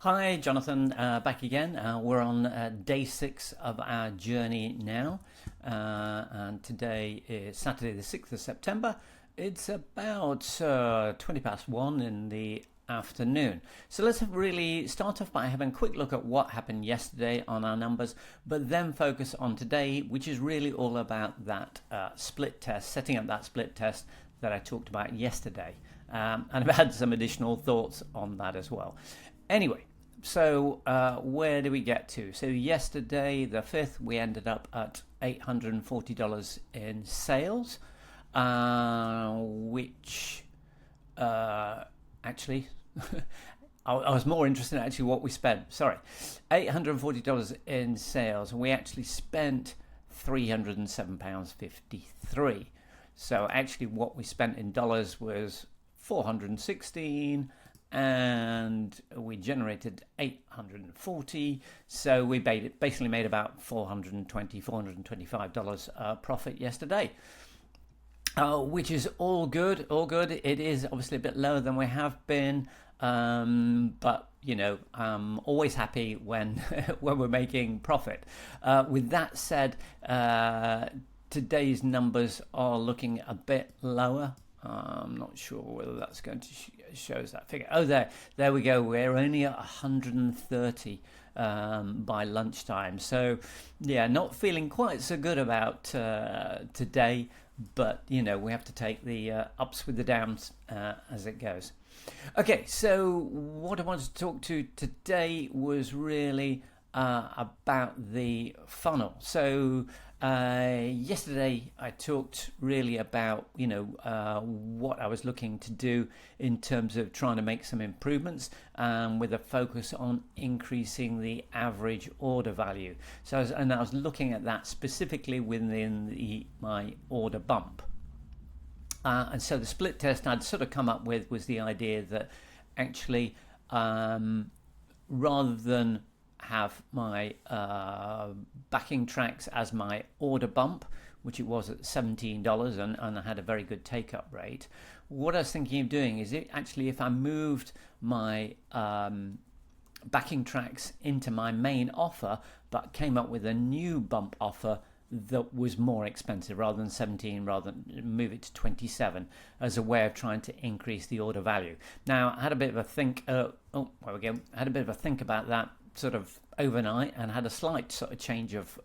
Hi, Jonathan, back again. We're on day 6 of our journey now, and today is Saturday, the 6th of September. It's about 20 past 1 in the afternoon. So let's really start off by having a quick look at what happened yesterday on our numbers, but then focus on today, which is really all about that split test, setting up that split test that I talked about yesterday. And I've had some additional thoughts on that as well. Anyway, so where do we get to? So yesterday, the 5th, we ended up at $840 in sales, which actually, I was more interested in actually what we spent. Sorry, $840 in sales, and we actually spent £307.53. So actually, what we spent in dollars was 416, and we generated 840. So we basically made about $425 profit yesterday. Which is all good, all good. It is obviously a bit lower than we have been, but I'm always happy when when we're making profit. With that said, today's numbers are looking a bit lower. I'm not sure whether that's going to shows that figure. Oh, there we go. We're only at 130 by lunchtime. So, yeah, not feeling quite so good about today. But we have to take the ups with the downs as it goes. Okay, so what I wanted to talk to today was really about the funnel. So yesterday I talked really about what I was looking to do in terms of trying to make some improvements, with a focus on increasing the average order value. So I was looking at that specifically within my order bump. And so the split test I'd sort of come up with was the idea that actually rather than have my backing tracks as my order bump, which it was at $17, and I had a very good take-up rate. What I was thinking of doing is if I moved my backing tracks into my main offer, but came up with a new bump offer that was more expensive, rather than 17, rather than move it to 27, as a way of trying to increase the order value. Now, I had a bit of a think. I had a bit of a think about that sort of overnight, and had a slight sort of change of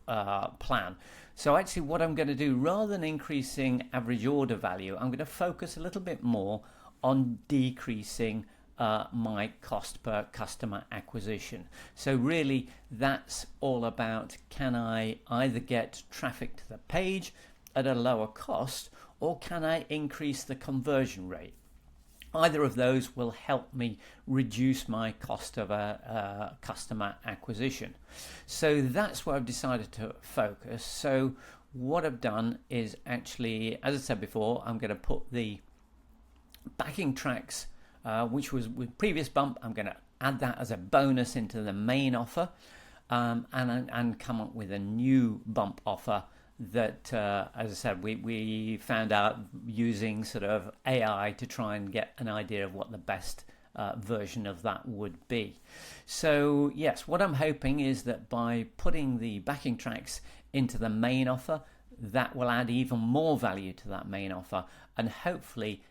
plan. So actually what I'm going to do, rather than increasing average order value, I'm going to focus a little bit more on decreasing my cost per customer acquisition. So really that's all about, can I either get traffic to the page at a lower cost, or can I increase the conversion rate? Either of those will help me reduce my cost of a customer acquisition. So that's where I've decided to focus. So what I've done is actually, as I said before, I'm going to put the backing tracks, which was with previous bump, I'm going to add that as a bonus into the main offer, and come up with a new bump offer that, as I said, we found out using sort of AI to try and get an idea of what the best version of that would be. So yes, what I'm hoping is that by putting the backing tracks into the main offer, that will add even more value to that main offer, and hopefully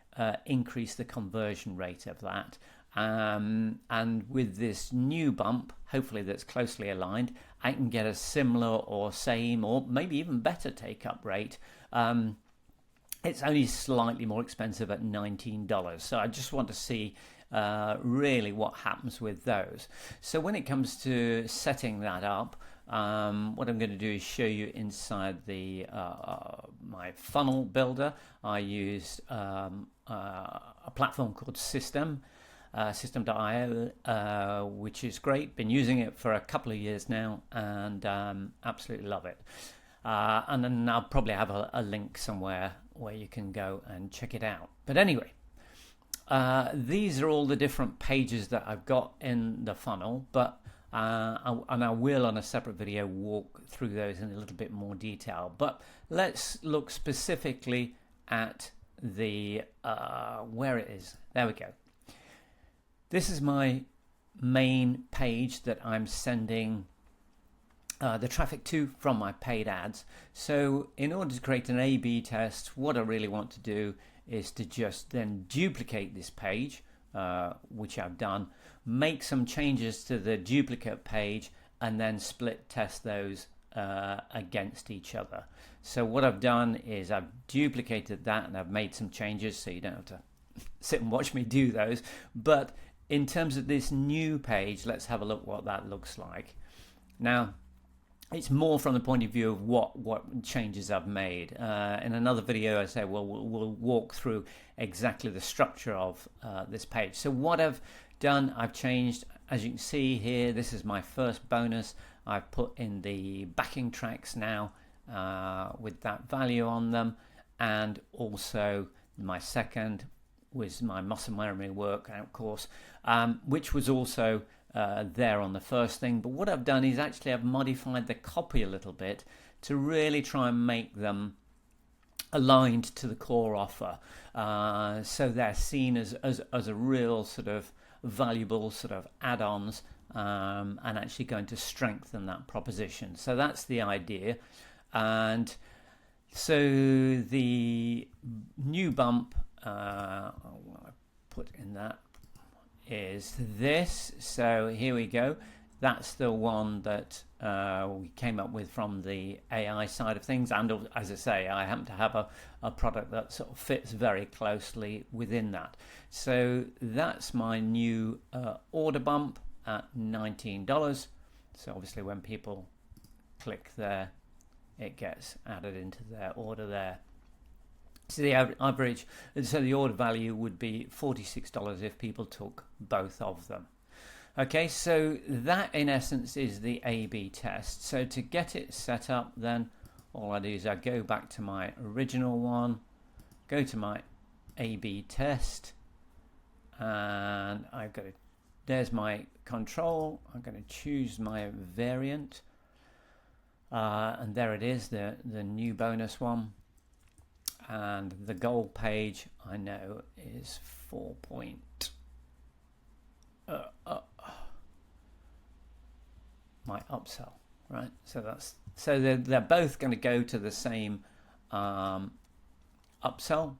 increase the conversion rate of that. And with this new bump, hopefully that's closely aligned, I can get a similar or same or maybe even better take-up rate. It's only slightly more expensive at $19. So I just want to see really what happens with those. So when it comes to setting that up, what I'm going to do is show you inside the my funnel builder. I used a platform called System.io, which is great. Been using it for a couple of years now, and absolutely love it. And then I'll probably have a link somewhere where you can go and check it out. But anyway, these are all the different pages that I've got in the funnel, but and I will, on a separate video, walk through those in a little bit more detail. But let's look specifically at the where it is. There we go. This is my main page that I'm sending the traffic to from my paid ads. So in order to create an A/B test, what I really want to do is to just then duplicate this page, which I've done, make some changes to the duplicate page, and then split test those against each other. So what I've done is I've duplicated that and I've made some changes, so you don't have to sit and watch me do those. But in terms of this new page, let's have a look what that looks like. Now, it's more from the point of view of what changes I've made. In another video, I say, well, we'll walk through exactly the structure of this page. So what I've done, I've changed, as you can see here, this is my first bonus. I've put in the backing tracks now with that value on them, and also my second was my muscle memory workout course, which was also there on the first thing. But what I've done is actually I've modified the copy a little bit to really try and make them aligned to the core offer, so they're seen as a real sort of valuable sort of add-ons, and actually going to strengthen that proposition. So that's the idea. And so the new bump I put in that is this. So here we go. That's the one that we came up with from the AI side of things, and as I say, I happen to have a product that sort of fits very closely within that. So that's my new order bump at $19. So obviously when people click there, it gets added into their order there. So the average, so the order value would be $46 if people took both of them. Okay, so that in essence is the A/B test. So to get it set up, then all I do is I go back to my original one, go to my A/B test, and I've got there's my control. I'm going to choose my variant, and there it is, the new bonus one. And the goal page I know is 4 point. My upsell, right? So they're both going to go to the same upsell.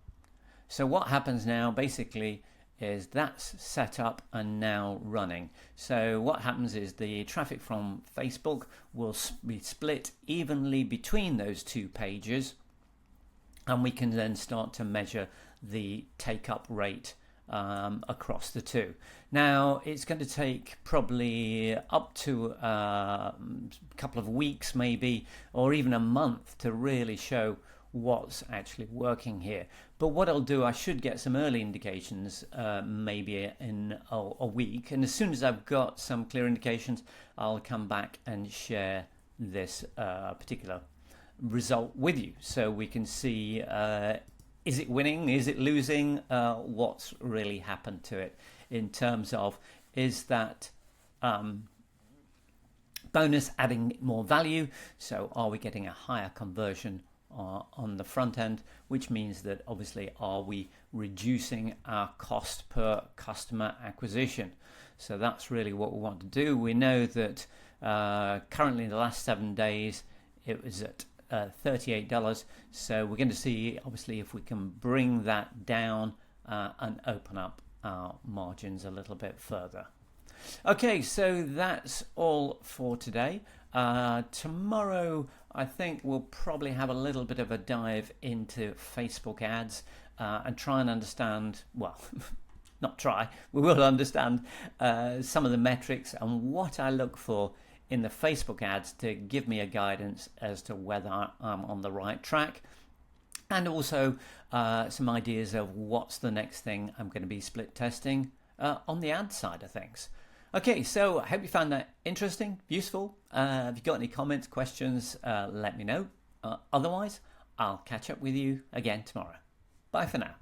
So what happens now basically is that's set up and now running. So what happens is the traffic from Facebook will be split evenly between those two pages, and we can then start to measure the take-up rate across the two. Now, it's going to take probably up to a couple of weeks maybe, or even a month to really show what's actually working here. But what I'll do, I should get some early indications maybe in a week, and as soon as I've got some clear indications, I'll come back and share this particular result with you, so we can see is it winning, is it losing, what's really happened to it in terms of is that bonus adding more value, so are we getting a higher conversion on the front end, which means that obviously are we reducing our cost per customer acquisition. So that's really what we want to do. We know that currently in the last 7 days it was at $38, so we're going to see obviously if we can bring that down and open up our margins a little bit further. Okay, so that's all for today. Tomorrow I think we'll probably have a little bit of a dive into Facebook ads and try and understand, well, not try, we will understand some of the metrics and what I look for in the Facebook ads to give me a guidance as to whether I'm on the right track, and also some ideas of what's the next thing I'm going to be split testing on the ad side of things. Okay, so I hope you found that interesting, useful. If you've got any comments, questions, let me know. Otherwise, I'll catch up with you again tomorrow. Bye for now.